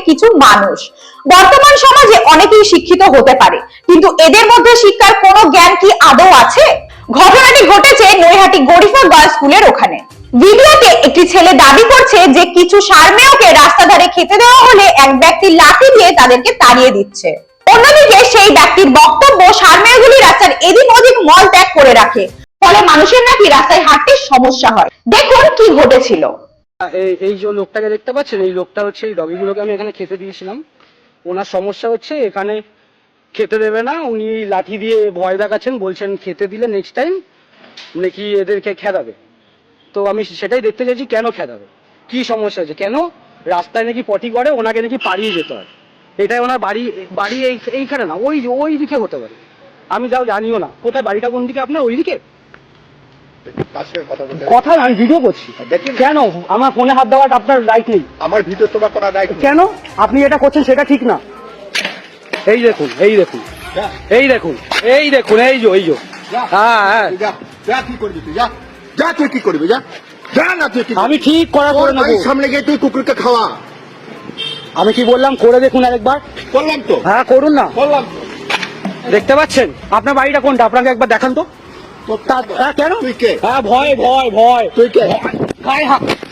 কিছু মানুষ। বর্তমান সমাজে অনেকেই শিক্ষিত হতে পারে, কিন্তু এদের মধ্যে শিক্ষার কোনো জ্ঞান কি আদৌ আছে? ঘটনাটি ঘটেছে নৈহাটি গরিফা গার্লস স্কুলের ওখানে। ভিডিওতে একটি ছেলে দাবি করছে যে কিছু সারমেয়কে রাস্তা ধারে খেতে দেওয়া হলে এক ব্যক্তি লাঠি দিয়ে তাদেরকে তাড়িয়ে দিচ্ছে। অন্যদিকে সেই ব্যক্তির বক্তব্য, সারমেয়গুলি রাস্তার এদিক ওদিক মল ত্যাগ করে রাখে, ফলে মানুষের নাকি রাস্তায় হাঁটতে সমস্যা হয়। দেখুন কি ঘটেছিল। এই যে লোকটাকে দেখতে পাচ্ছেন, এই লোকটা হচ্ছে এই ডগিগুলোকে আমি এখানে খেতে দিয়েছিলাম। ওনার সমস্যা হচ্ছে এখানে খেতে দেবে না, উনি লাঠি দিয়ে ভয় দেখাচ্ছেন, বলছেন খেতে দিলে নেক্সট টাইম নাকি এদেরকে খেদাবে। তো আমি সেটাই দেখতে চাইছি, কেন খেদাবে, কি সমস্যা হচ্ছে, কেন রাস্তায় নাকি পটি করে, ওনাকে নাকি পাড়িয়ে যেতে হয়। এটাই ওনার বাড়ি, বাড়ি এইখানে না, ওই দিকে হতে পারে, আমি যাও জানিও না। কোথায় বাড়িটা, কোন দিকে আপনার? ওই দিকে কথা আমি ভিডিও করছি। কেন আমার ফোনে হাত দেওয়ার আপনার রাইট নেই? আমার ভিডিও তোমার করা রাইট কেন আপনি এটা করছেন? সেটা ঠিক না। এই দেখুন, এই দেখুন, এই দেখুন, এই দেখুন, এই যে হ্যাঁ হ্যাঁ, যা কি করবি তুই, যা যা, তুই কি করবি, যা যা না তুই। আমি ঠিক করা করে নেবো। সামনে গিয়ে তুই কুকুরকে খাওয়া। আমি কি বললাম, করে দেখুন আরেকবার। করলাম তো, হ্যাঁ করুন না। করলাম তো। দেখতে পাচ্ছেন আপনার বাড়িটা কোনটা, আপনাকে একবার দেখান তো। কেন তুই কে? হ্যাঁ ভয় ভয় ভয়, তুই কে? গায়ে হাত